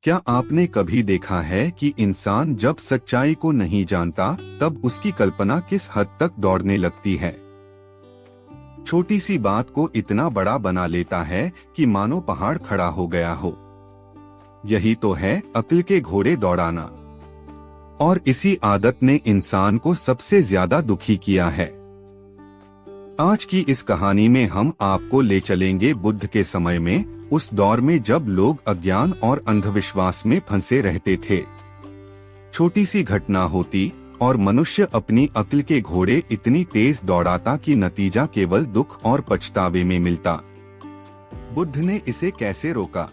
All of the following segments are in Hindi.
क्या आपने कभी देखा है कि इंसान जब सच्चाई को नहीं जानता तब उसकी कल्पना किस हद तक दौड़ने लगती है। छोटी सी बात को इतना बड़ा बना लेता है कि मानो पहाड़ खड़ा हो गया हो। यही तो है अक्ल के घोड़े दौड़ाना। और इसी आदत ने इंसान को सबसे ज्यादा दुखी किया है। आज की इस कहानी में हम आपको ले चलेंगे बुद्ध के समय में, उस दौर में जब लोग अज्ञान और अंधविश्वास में फंसे रहते थे। छोटी सी घटना होती और मनुष्य अपनी अक्ल के घोड़े इतनी तेज दौड़ाता कि नतीजा केवल दुख और पछतावे में मिलता। बुद्ध ने इसे कैसे रोका?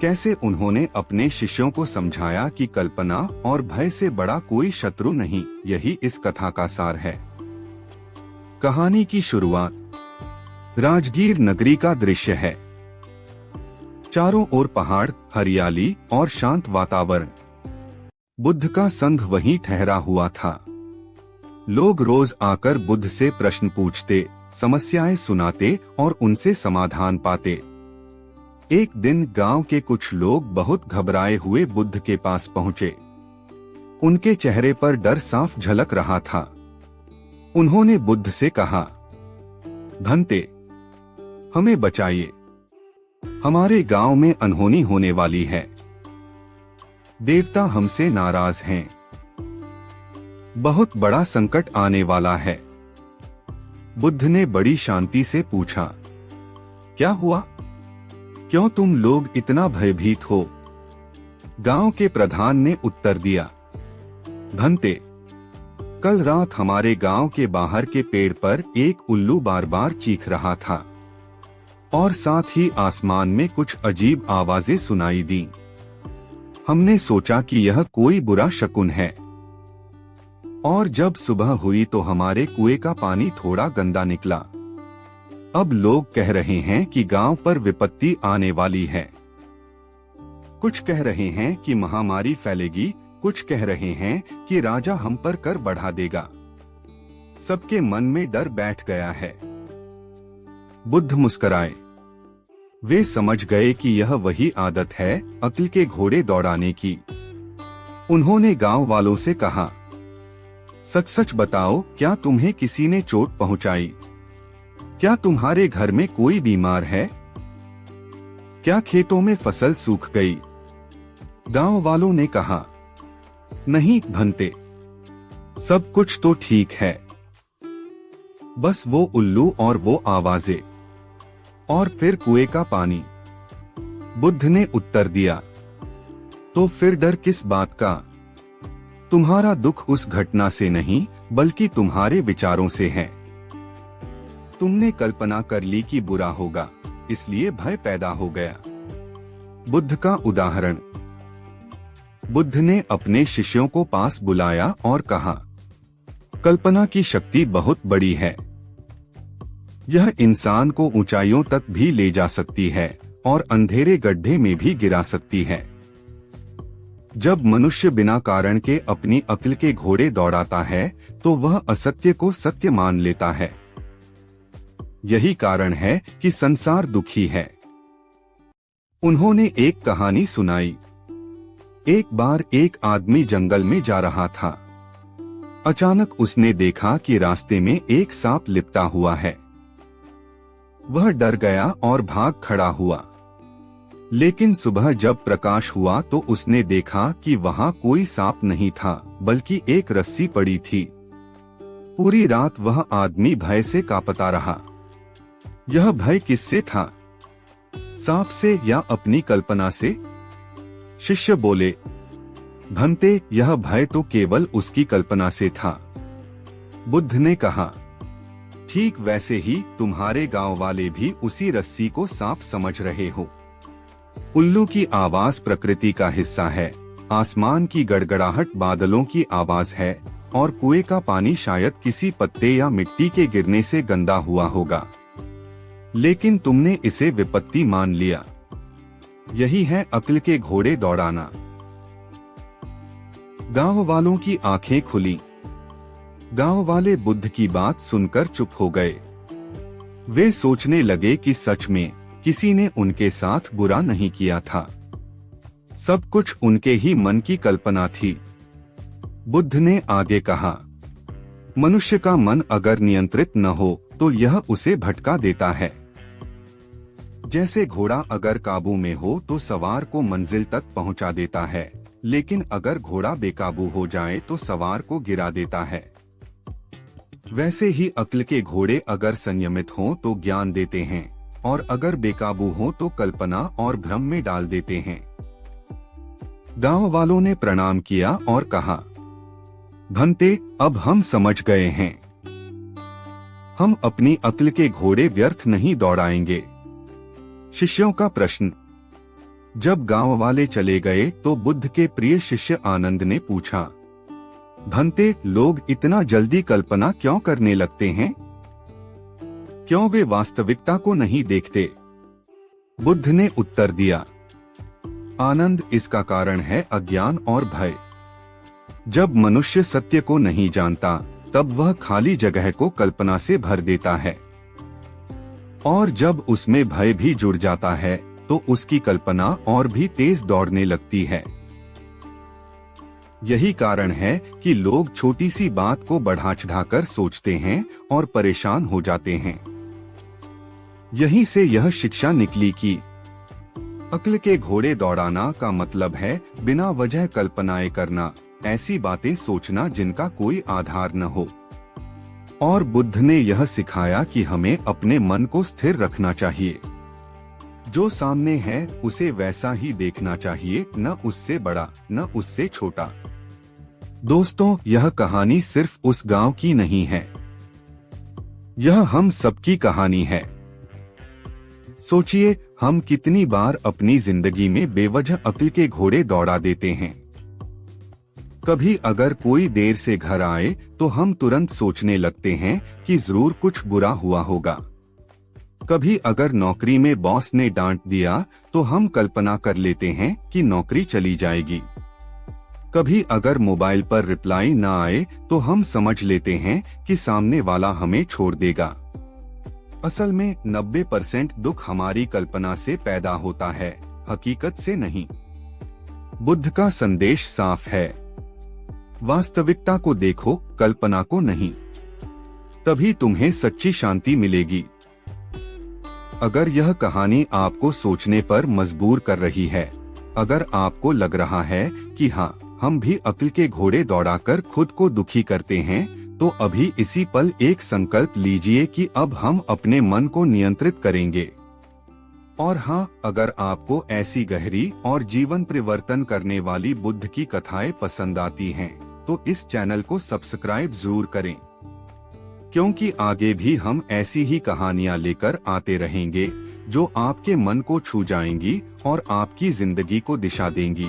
कैसे उन्होंने अपने शिष्यों को समझाया कि कल्पना और भय से बड़ा कोई शत्रु नहीं? यही इस कथा का सार है। कहानी की शुरुआत राजगीर नगरी का दृश्य है। चारों ओर पहाड़, हरियाली और शांत वातावरण। बुद्ध का संघ वहीं ठहरा हुआ था। लोग रोज आकर बुद्ध से प्रश्न पूछते, समस्याएं सुनाते और उनसे समाधान पाते। एक दिन गांव के कुछ लोग बहुत घबराए हुए बुद्ध के पास पहुंचे। उनके चेहरे पर डर साफ झलक रहा था। उन्होंने बुद्ध से कहा, भंते, हमें बचाइए। हमारे गांव में अनहोनी होने वाली है। देवता हमसे नाराज हैं। बहुत बड़ा संकट आने वाला है। बुद्ध ने बड़ी शांति से पूछा, क्या हुआ? क्यों तुम लोग इतना भयभीत हो? गांव के प्रधान ने उत्तर दिया, भंते, कल रात हमारे गांव के बाहर के पेड़ पर एक उल्लू बार बार चीख रहा था और साथ ही आसमान में कुछ अजीब आवाजें सुनाई दी। हमने सोचा कि यह कोई बुरा शकुन है। और जब सुबह हुई तो हमारे कुएं का पानी थोड़ा गंदा निकला। अब लोग कह रहे हैं कि गांव पर विपत्ति आने वाली है। कुछ कह रहे हैं कि महामारी फैलेगी, कुछ कह रहे हैं कि राजा हम पर कर बढ़ा देगा। सबके मन में डर बैठ गया है। बुद्ध मुस्कुराए। वे समझ गए कि यह वही आदत है अक्ल के घोड़े दौड़ाने की। उन्होंने गांव वालों से कहा, सच सच बताओ, क्या तुम्हें किसी ने चोट पहुंचाई? क्या तुम्हारे घर में कोई बीमार है? क्या खेतों में फसल सूख गई? गांव वालों ने कहा, नहीं भंते, सब कुछ तो ठीक है। बस वो उल्लू और वो आवाजें और फिर कुएं का पानी। बुद्ध ने उत्तर दिया, तो फिर डर किस बात का? तुम्हारा दुख उस घटना से नहीं बल्कि तुम्हारे विचारों से है। तुमने कल्पना कर ली कि बुरा होगा, इसलिए भय पैदा हो गया। बुद्ध का उदाहरण। बुद्ध ने अपने शिष्यों को पास बुलाया और कहा, कल्पना की शक्ति बहुत बड़ी है। यह इंसान को ऊंचाइयों तक भी ले जा सकती है और अंधेरे गड्ढे में भी गिरा सकती है। जब मनुष्य बिना कारण के अपनी अक्ल के घोड़े दौड़ाता है तो वह असत्य को सत्य मान लेता है। यही कारण है कि संसार दुखी है। उन्होंने एक कहानी सुनाई। एक बार एक आदमी जंगल में जा रहा था। अचानक उसने देखा कि रास्ते में एक सांप लिपटा हुआ है। वह डर गया और भाग खड़ा हुआ। लेकिन सुबह जब प्रकाश हुआ तो उसने देखा कि वहां कोई सांप नहीं था बल्कि एक रस्सी पड़ी थी। पूरी रात वह आदमी भय से कांपता रहा। यह भय किससे था? सांप से या अपनी कल्पना से? शिष्य बोले, भंते, यह भय तो केवल उसकी कल्पना से था। बुद्ध ने कहा, ठीक वैसे ही तुम्हारे गांव वाले भी उसी रस्सी को सांप समझ रहे हो। उल्लू की आवाज प्रकृति का हिस्सा है, आसमान की गड़गड़ाहट बादलों की आवाज है और कुएं का पानी शायद किसी पत्ते या मिट्टी के गिरने से गंदा हुआ होगा। लेकिन तुमने इसे विपत्ति मान लिया। यही है अक्ल के घोड़े दौड़ाना। गांव वालों की आंखें खुली। गांव वाले बुद्ध की बात सुनकर चुप हो गए। वे सोचने लगे कि सच में किसी ने उनके साथ बुरा नहीं किया था। सब कुछ उनके ही मन की कल्पना थी। बुद्ध ने आगे कहा, मनुष्य का मन अगर नियंत्रित न हो तो यह उसे भटका देता है। जैसे घोड़ा अगर काबू में हो तो सवार को मंजिल तक पहुंचा देता है, लेकिन अगर घोड़ा बेकाबू हो जाए तो सवार को गिरा देता है। वैसे ही अक्ल के घोड़े अगर संयमित हों तो ज्ञान देते हैं, और अगर बेकाबू हों तो कल्पना और भ्रम में डाल देते हैं। गांव वालों ने प्रणाम किया और कहा, भंते, अब हम समझ गए हैं। हम अपनी अक्ल के घोड़े व्यर्थ नहीं दौड़ाएंगे। शिष्यों का प्रश्न। जब गांव वाले चले गए तो बुद्ध के प्रिय शिष्य आनंद ने पूछा, भंते, लोग इतना जल्दी कल्पना क्यों करने लगते हैं? क्यों वे वास्तविकता को नहीं देखते? बुद्ध ने उत्तर दिया, आनंद, इसका कारण है अज्ञान और भय। जब मनुष्य सत्य को नहीं जानता तब वह खाली जगह को कल्पना से भर देता है, और जब उसमें भय भी जुड़ जाता है तो उसकी कल्पना और भी तेज दौड़ने लगती है। यही कारण है कि लोग छोटी सी बात को बढ़ा चढ़ाकर सोचते हैं और परेशान हो जाते हैं। यहीं से यह शिक्षा निकली कि अक्ल के घोड़े दौड़ाना का मतलब है बिना वजह कल्पनाएं करना, ऐसी बातें सोचना जिनका कोई आधार न हो। और बुद्ध ने यह सिखाया कि हमें अपने मन को स्थिर रखना चाहिए। जो सामने है उसे वैसा ही देखना चाहिए, न उससे बड़ा न उससे छोटा। दोस्तों, यह कहानी सिर्फ उस गांव की नहीं है, यह हम सबकी कहानी है। सोचिए, हम कितनी बार अपनी जिंदगी में बेवजह अक्ल के घोड़े दौड़ा देते हैं। कभी अगर कोई देर से घर आए तो हम तुरंत सोचने लगते हैं कि जरूर कुछ बुरा हुआ होगा। कभी अगर नौकरी में बॉस ने डांट दिया तो हम कल्पना कर लेते हैं कि नौकरी चली जाएगी। कभी अगर मोबाइल पर रिप्लाई न आए तो हम समझ लेते हैं कि सामने वाला हमें छोड़ देगा। असल में 90% दुख हमारी कल्पना से पैदा होता है, हकीकत से नहीं। बुद्ध का संदेश साफ है, वास्तविकता को देखो, कल्पना को नहीं। तभी तुम्हें सच्ची शांति मिलेगी। अगर यह कहानी आपको सोचने पर मजबूर कर रही है, अगर आपको लग रहा है कि हाँ, हम भी अक्ल के घोड़े दौड़ाकर खुद को दुखी करते हैं, तो अभी इसी पल एक संकल्प लीजिए कि अब हम अपने मन को नियंत्रित करेंगे। और हाँ, अगर आपको ऐसी गहरी और जीवन परिवर्तन करने वाली बुद्ध की कथाएं पसंद आती हैं, तो इस चैनल को सब्सक्राइब जरूर करें, क्योंकि आगे भी हम ऐसी ही कहानियां लेकर आते रहेंगे जो आपके मन को छू जाएंगी और आपकी जिंदगी को दिशा देंगी।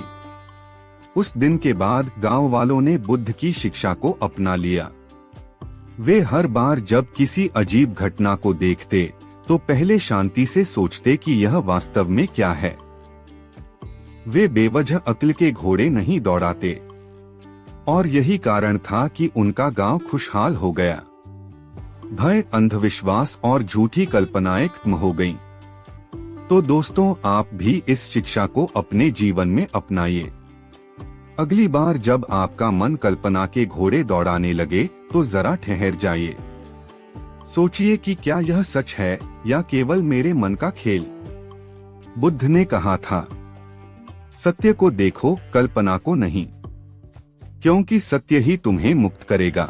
उस दिन के बाद गांव वालों ने बुद्ध की शिक्षा को अपना लिया। वे हर बार जब किसी अजीब घटना को देखते तो पहले शांति से सोचते कि यह वास्तव में क्या है। वे बेवजह अक्ल के घोड़े नहीं दौड़ाते, और यही कारण था कि उनका गांव खुशहाल हो गया। भय, अंधविश्वास और झूठी कल्पनाएं खत्म हो गईं। तो दोस्तों, आप भी इस शिक्षा को अपने जीवन में अपनाइए। अगली बार जब आपका मन कल्पना के घोड़े दौड़ाने लगे तो जरा ठहर जाइए। सोचिए कि क्या यह सच है या केवल मेरे मन का खेल। बुद्ध ने कहा था, सत्य को देखो, कल्पना को नहीं, क्योंकि सत्य ही तुम्हें मुक्त करेगा।